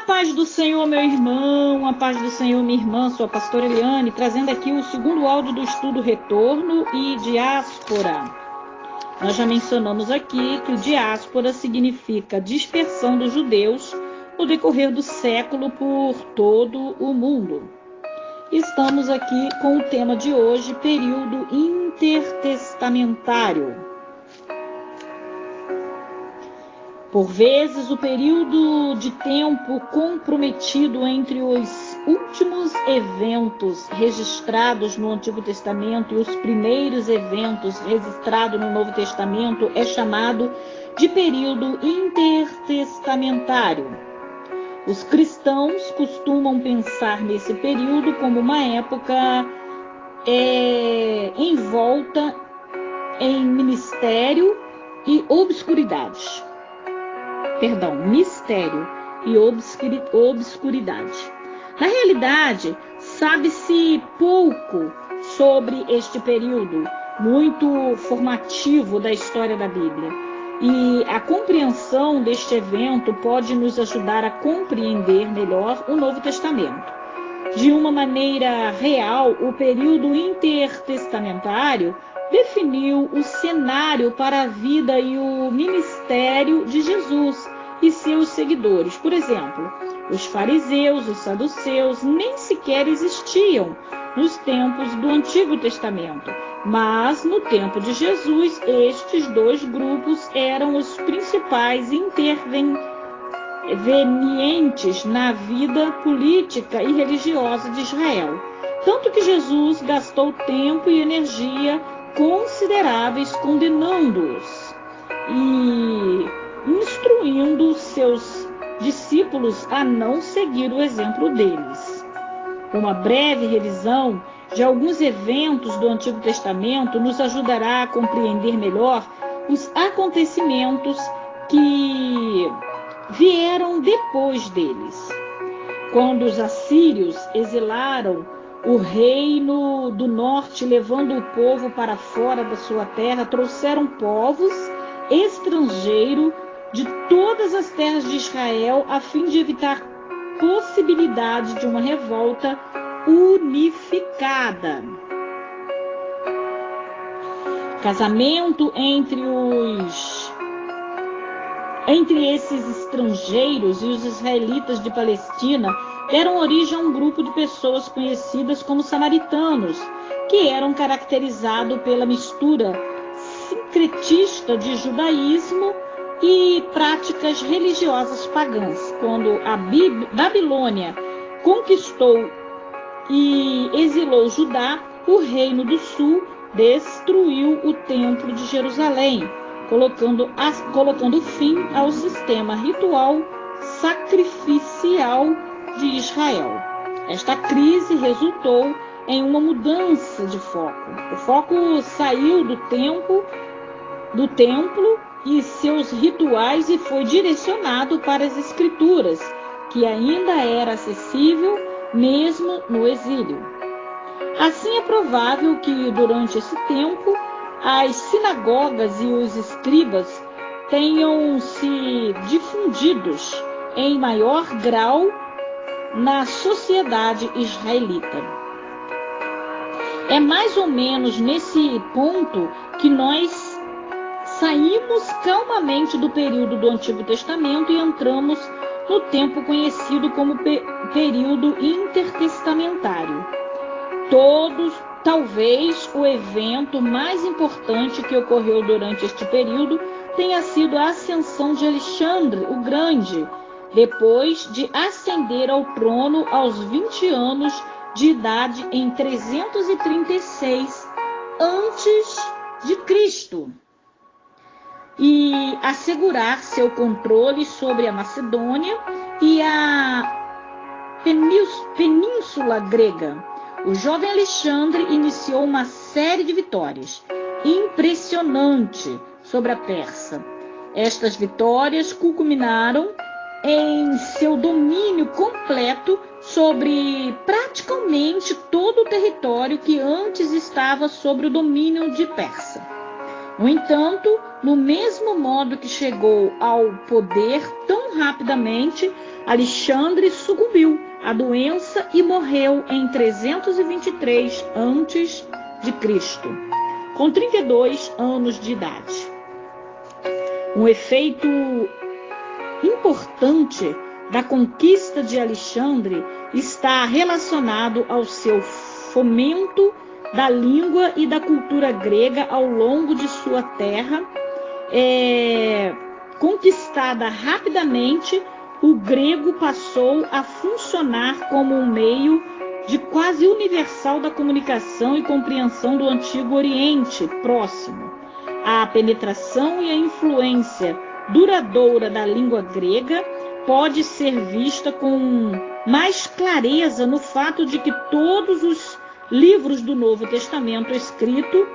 paz do Senhor, meu irmão, a paz do Senhor, minha irmã, sou a pastora Eliane, trazendo aqui o segundo áudio do estudo Retorno e Diáspora. Nós já mencionamos aqui que o diáspora significa dispersão dos judeus no decorrer do século por todo o mundo. Estamos aqui com o tema de hoje, período intertestamentário. Por vezes, o período de tempo comprometido entre os últimos eventos registrados no Antigo Testamento e os primeiros eventos registrados no Novo Testamento é chamado de período intertestamentário. Os cristãos costumam pensar nesse período como uma época envolta em mistério e obscuridade. Mistério e obscuridade. Na realidade, sabe-se pouco sobre este período, muito formativo da história da Bíblia. E a compreensão deste evento pode nos ajudar a compreender melhor o Novo Testamento. De uma maneira real, o período intertestamentário definiu o cenário para a vida e o ministério de Jesus e seus seguidores. Por exemplo, os fariseus, os saduceus nem sequer existiam nos tempos do Antigo Testamento, mas no tempo de Jesus, estes dois grupos eram os principais intervenientes na vida política e religiosa de Israel. Tanto que Jesus gastou tempo e energia consideráveis condenando-os e instruindo seus discípulos a não seguir o exemplo deles. Uma breve revisão de alguns eventos do Antigo Testamento nos ajudará a compreender melhor os acontecimentos que vieram depois deles. Quando os assírios exilaram o reino do norte, levando o povo para fora da sua terra, trouxeram povos estrangeiros de todas as terras de Israel, a fim de evitar possibilidade de uma revolta unificada. Casamento entre esses estrangeiros e os israelitas de Palestina deram origem a um grupo de pessoas conhecidas como samaritanos, que eram caracterizados pela mistura sincretista de judaísmo e práticas religiosas pagãs. Quando a Babilônia conquistou e exilou Judá, o Reino do Sul destruiu o Templo de Jerusalém, colocando fim ao sistema ritual sacrificial de Israel. Esta crise resultou em uma mudança de foco. O foco saiu do templo e seus rituais e foi direcionado para as Escrituras, que ainda era acessível mesmo no exílio. Assim, é provável que durante esse tempo as sinagogas e os escribas tenham se difundidos em maior grau na sociedade israelita. É mais ou menos nesse ponto que nós saímos calmamente do período do Antigo Testamento e entramos no tempo conhecido como período intertestamentário. Talvez o evento mais importante que ocorreu durante este período tenha sido a ascensão de Alexandre o Grande, depois de ascender ao trono aos 20 anos de idade em 336 a.C., e assegurar seu controle sobre a Macedônia e a Península Grega. O jovem Alexandre iniciou uma série de vitórias impressionante sobre a Pérsia. Estas vitórias culminaram em seu domínio completo sobre praticamente todo o território que antes estava sob o domínio de Pérsia. No entanto, no mesmo modo que chegou ao poder tão rapidamente, Alexandre sucumbiu à doença e morreu em 323 a.C., com 32 anos de idade. Um efeito importante da conquista de Alexandre está relacionado ao seu fomento da língua e da cultura grega ao longo de sua terra. Conquistada rapidamente, o grego passou a funcionar como um meio de quase universal da comunicação e compreensão do Antigo Oriente Próximo. A penetração e a influência duradoura da língua grega pode ser vista com mais clareza no fato de que todos os livros do Novo Testamento escritos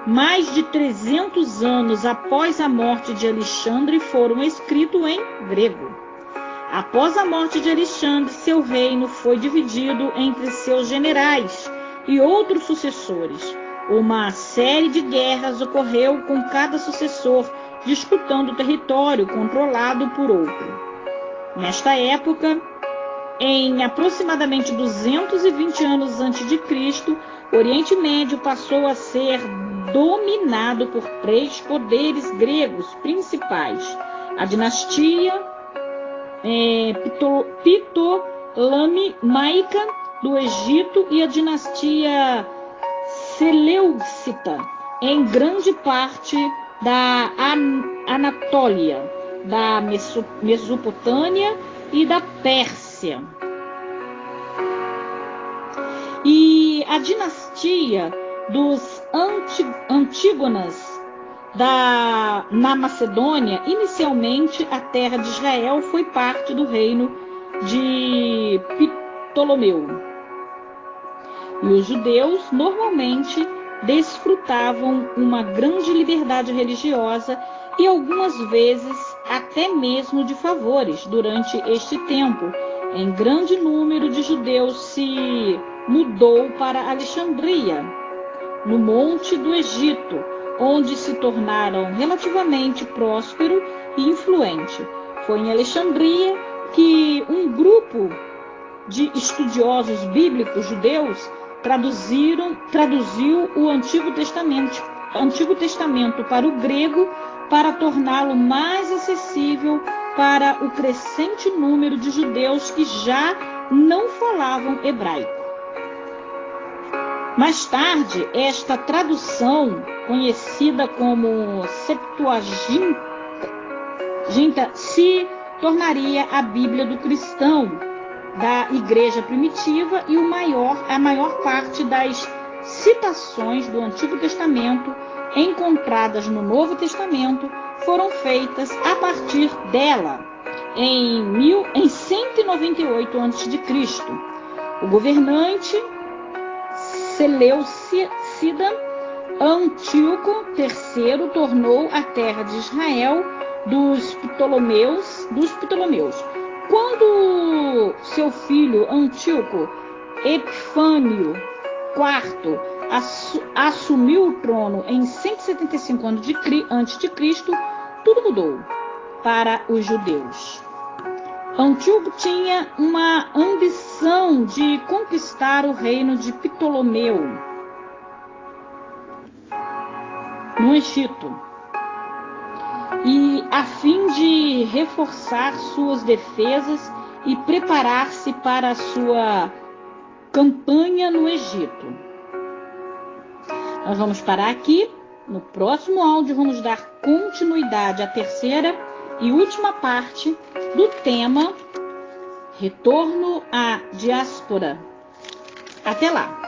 mais de 300 anos após a morte de Alexandre foram escritos em grego. Após a morte de Alexandre, seu reino foi dividido entre seus generais e outros sucessores. Uma série de guerras ocorreu com cada sucessor disputando o território controlado por outro. Nesta época, em aproximadamente 220 anos antes de Cristo, o Oriente Médio passou a ser dominado por 3 poderes gregos principais: a dinastia Ptolemaica do Egito e a dinastia Seleucida em grande parte da Anatólia, da Mesopotâmia e da Pérsia. E a dinastia dos Antígonas na Macedônia, inicialmente a terra de Israel foi parte do reino de Ptolomeu. E os judeus normalmente desfrutavam uma grande liberdade religiosa e algumas vezes até mesmo de favores durante este tempo. Em grande número de judeus se mudou para Alexandria, no monte do Egito, onde se tornaram relativamente próspero e influente. Foi em Alexandria que um grupo de estudiosos bíblicos judeus traduziu o Antigo Testamento para o grego para torná-lo mais acessível para o crescente número de judeus que já não falavam hebraico. Mais tarde, esta tradução, conhecida como Septuaginta, se tornaria a Bíblia do cristão, da igreja primitiva, e a maior parte das citações do Antigo Testamento encontradas no Novo Testamento foram feitas a partir dela em 198 a.C. O governante Seleucida Antíoco III tornou a terra de Israel dos Ptolomeus. Quando seu filho Antíoco Epifânio IV assumiu o trono em 175 a.C., tudo mudou para os judeus. Antíoco tinha uma ambição de conquistar o reino de Ptolomeu no Egito, e a fim de reforçar suas defesas e preparar-se para a sua campanha no Egito. Nós vamos parar aqui. No próximo áudio vamos dar continuidade à terceira e última parte do tema Retorno à Diáspora. Até lá!